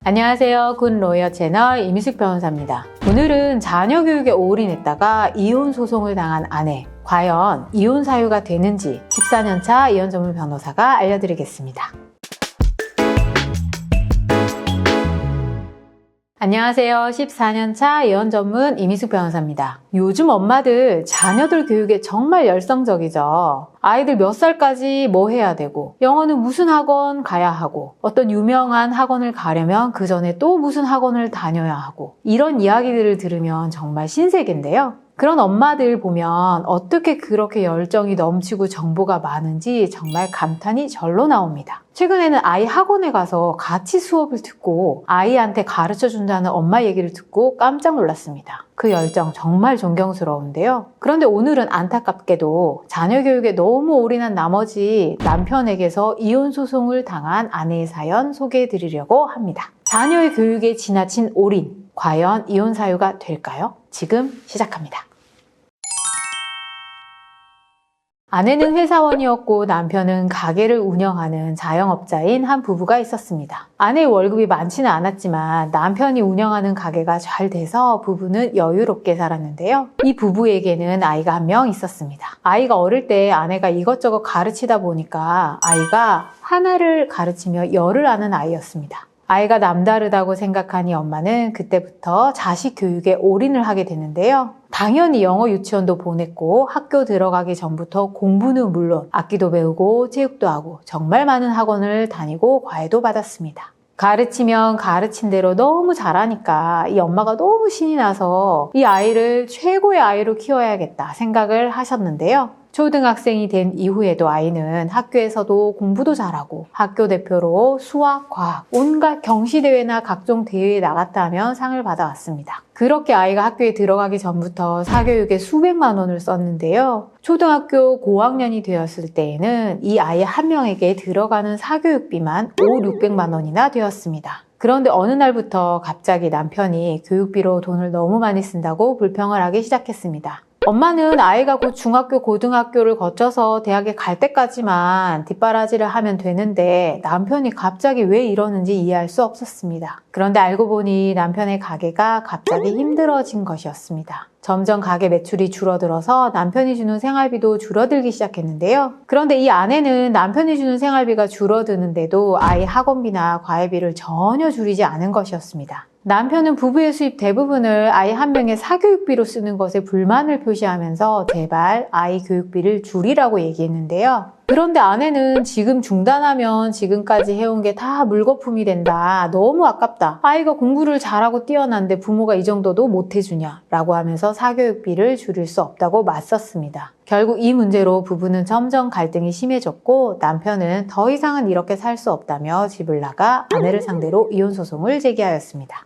안녕하세요. 굿로이어 채널 이미숙 변호사입니다. 오늘은 자녀 교육에 올인했다가 이혼 소송을 당한 아내, 과연 이혼 사유가 되는지 14년차 이혼 전문 변호사가 알려드리겠습니다. 안녕하세요. 14년차 이혼 전문 이미숙 변호사입니다. 요즘 엄마들 자녀들 교육에 정말 열성적이죠. 아이들 몇 살까지 뭐 해야 되고, 영어는 무슨 학원 가야 하고, 어떤 유명한 학원을 가려면 그 전에 또 무슨 학원을 다녀야 하고, 이런 이야기들을 들으면 정말 신세계인데요. 그런 엄마들 보면 어떻게 그렇게 열정이 넘치고 정보가 많은지 정말 감탄이 절로 나옵니다. 최근에는 아이 학원에 가서 같이 수업을 듣고 아이한테 가르쳐준다는 엄마 얘기를 듣고 깜짝 놀랐습니다. 그 열정 정말 존경스러운데요. 그런데 오늘은 안타깝게도 자녀 교육에 너무 올인한 나머지 남편에게서 이혼 소송을 당한 아내의 사연 소개해 드리려고 합니다. 자녀의 교육에 지나친 올인, 과연 이혼 사유가 될까요? 지금 시작합니다. 아내는 회사원이었고 남편은 가게를 운영하는 자영업자인 한 부부가 있었습니다. 아내의 월급이 많지는 않았지만 남편이 운영하는 가게가 잘 돼서 부부는 여유롭게 살았는데요. 이 부부에게는 아이가 한 명 있었습니다. 아이가 어릴 때 아내가 이것저것 가르치다 보니까 아이가 하나를 가르치며 열을 아는 아이였습니다. 아이가 남다르다고 생각하니 엄마는 그때부터 자식 교육에 올인을 하게 되는데요. 당연히 영어 유치원도 보냈고 학교 들어가기 전부터 공부는 물론 악기도 배우고 체육도 하고 정말 많은 학원을 다니고 과외도 받았습니다. 가르치면 가르친 대로 너무 잘하니까 이 엄마가 너무 신이 나서 이 아이를 최고의 아이로 키워야겠다 생각을 하셨는데요. 초등학생이 된 이후에도 아이는 학교에서도 공부도 잘하고 학교 대표로 수학, 과학, 온갖 경시대회나 각종 대회에 나갔다 하면 상을 받아왔습니다. 그렇게 아이가 학교에 들어가기 전부터 사교육에 수백만 원을 썼는데요. 초등학교 고학년이 되었을 때에는 이 아이 한 명에게 들어가는 사교육비만 600만 원이나 되었습니다. 그런데 어느 날부터 갑자기 남편이 교육비로 돈을 너무 많이 쓴다고 불평을 하기 시작했습니다. 엄마는 아이가 곧 중학교, 고등학교를 거쳐서 대학에 갈 때까지만 뒷바라지를 하면 되는데 남편이 갑자기 왜 이러는지 이해할 수 없었습니다. 그런데 알고 보니 남편의 가게가 갑자기 힘들어진 것이었습니다. 점점 가게 매출이 줄어들어서 남편이 주는 생활비도 줄어들기 시작했는데요. 그런데 이 아내는 남편이 주는 생활비가 줄어드는데도 아이 학원비나 과외비를 전혀 줄이지 않은 것이었습니다. 남편은 부부의 수입 대부분을 아이 한 명의 사교육비로 쓰는 것에 불만을 표시하면서 제발 아이 교육비를 줄이라고 얘기했는데요. 그런데 아내는 지금 중단하면 지금까지 해온 게 다 물거품이 된다. 너무 아깝다. 아이가 공부를 잘하고 뛰어난데 부모가 이 정도도 못 해주냐 라고 하면서 사교육비를 줄일 수 없다고 맞섰습니다. 결국 이 문제로 부부는 점점 갈등이 심해졌고 남편은 더 이상은 이렇게 살 수 없다며 집을 나가 아내를 상대로 이혼 소송을 제기하였습니다.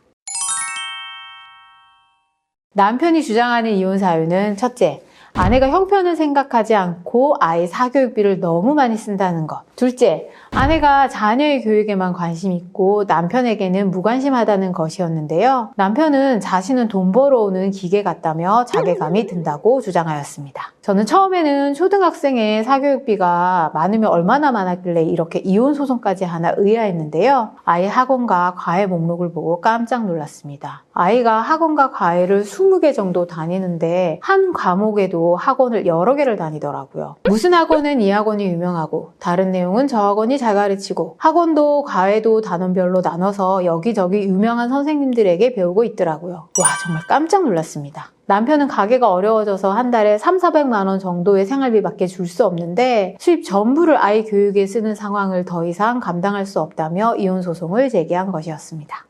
남편이 주장하는 이혼 사유는 첫째, 아내가 형편을 생각하지 않고 아이 사교육비를 너무 많이 쓴다는 것. 둘째, 아내가 자녀의 교육에만 관심이 있고 남편에게는 무관심하다는 것이었는데요. 남편은 자신은 돈 벌어오는 기계 같다며 자괴감이 든다고 주장하였습니다. 저는 처음에는 초등학생의 사교육비가 많으면 얼마나 많았길래 이렇게 이혼 소송까지 하나 의아했는데요. 아이 학원과 과외 목록을 보고 깜짝 놀랐습니다. 아이가 학원과 과외를 20개 정도 다니는데 한 과목에도 학원을 여러 개를 다니더라고요. 무슨 학원은 이 학원이 유명하고 다른 내용은 저 학원이 잘 가르치고 학원도 과외도 단원별로 나눠서 여기저기 유명한 선생님들에게 배우고 있더라고요. 와, 정말 깜짝 놀랐습니다. 남편은 가게가 어려워져서 한 달에 300~400만 원 정도의 생활비밖에 줄 수 없는데 수입 전부를 아이 교육에 쓰는 상황을 더 이상 감당할 수 없다며 이혼 소송을 제기한 것이었습니다.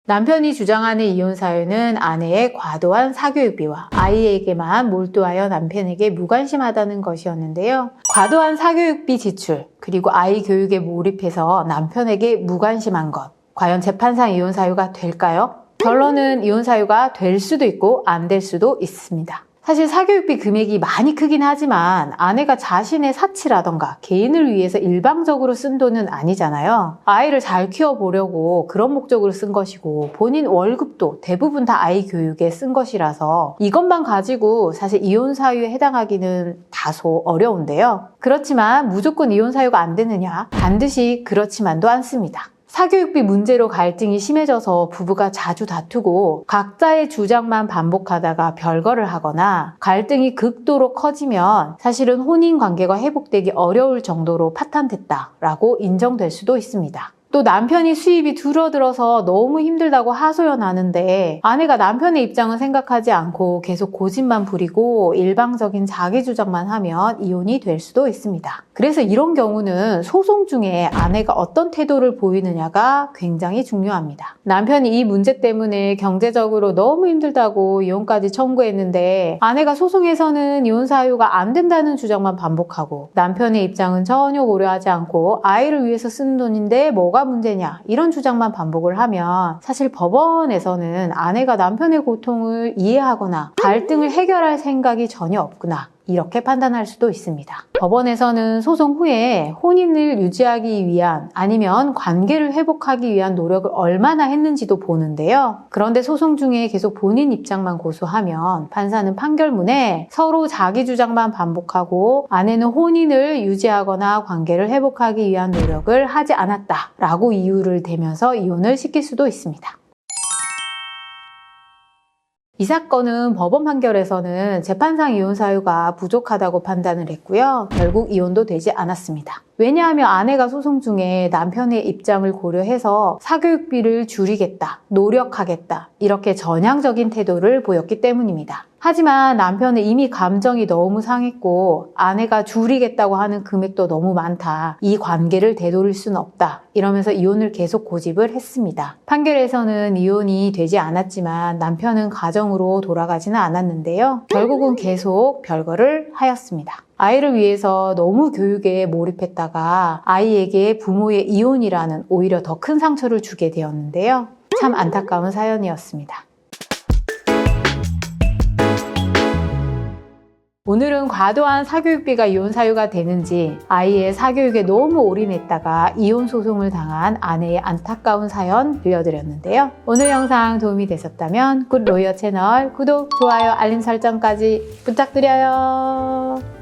남편이 주장하는 이혼 사유는 아내의 과도한 사교육비와 아이에게만 몰두하여 남편에게 무관심하다는 것이었는데요. 과도한 사교육비 지출, 그리고 아이 교육에 몰입해서 남편에게 무관심한 것. 과연 재판상 이혼 사유가 될까요? 결론은 이혼 사유가 될 수도 있고 안 될 수도 있습니다. 사실 사교육비 금액이 많이 크긴 하지만 아내가 자신의 사치라던가 개인을 위해서 일방적으로 쓴 돈은 아니잖아요. 아이를 잘 키워보려고 그런 목적으로 쓴 것이고 본인 월급도 대부분 다 아이 교육에 쓴 것이라서 이것만 가지고 사실 이혼 사유에 해당하기는 다소 어려운데요. 그렇지만 무조건 이혼 사유가 안 되느냐? 반드시 그렇지만도 않습니다. 사교육비 문제로 갈등이 심해져서 부부가 자주 다투고 각자의 주장만 반복하다가 별거를 하거나 갈등이 극도로 커지면 사실은 혼인 관계가 회복되기 어려울 정도로 파탄됐다라고 인정될 수도 있습니다. 또 남편이 수입이 줄어들어서 너무 힘들다고 하소연하는데 아내가 남편의 입장은 생각하지 않고 계속 고집만 부리고 일방적인 자기 주장만 하면 이혼이 될 수도 있습니다. 그래서 이런 경우는 소송 중에 아내가 어떤 태도를 보이느냐가 굉장히 중요합니다. 남편이 이 문제 때문에 경제적으로 너무 힘들다고 이혼까지 청구했는데 아내가 소송에서는 이혼 사유가 안 된다는 주장만 반복하고 남편의 입장은 전혀 고려하지 않고 아이를 위해서 쓴 돈인데 뭐가 문제냐 이런 주장만 반복을 하면 사실 법원에서는 아내가 남편의 고통을 이해하거나 갈등을 해결할 생각이 전혀 없구나 이렇게 판단할 수도 있습니다. 법원에서는 소송 후에 혼인을 유지하기 위한 아니면 관계를 회복하기 위한 노력을 얼마나 했는지도 보는데요. 그런데 소송 중에 계속 본인 입장만 고수하면 판사는 판결문에 서로 자기 주장만 반복하고 아내는 혼인을 유지하거나 관계를 회복하기 위한 노력을 하지 않았다라고 이유를 대면서 이혼을 시킬 수도 있습니다. 이 사건은 법원 판결에서는 재판상 이혼 사유가 부족하다고 판단을 했고요. 결국 이혼도 되지 않았습니다. 왜냐하면 아내가 소송 중에 남편의 입장을 고려해서 사교육비를 줄이겠다, 노력하겠다 이렇게 전향적인 태도를 보였기 때문입니다. 하지만 남편은 이미 감정이 너무 상했고 아내가 줄이겠다고 하는 금액도 너무 많다. 이 관계를 되돌릴 수는 없다. 이러면서 이혼을 계속 고집을 했습니다. 판결에서는 이혼이 되지 않았지만 남편은 가정으로 돌아가지는 않았는데요. 결국은 계속 별거를 하였습니다. 아이를 위해서 너무 교육에 몰입했다가 아이에게 부모의 이혼이라는 오히려 더 큰 상처를 주게 되었는데요. 참 안타까운 사연이었습니다. 오늘은 과도한 사교육비가 이혼 사유가 되는지 아이의 사교육에 너무 올인했다가 이혼 소송을 당한 아내의 안타까운 사연 들려드렸는데요. 오늘 영상 도움이 되셨다면 굿로이어 채널 구독, 좋아요, 알림 설정까지 부탁드려요.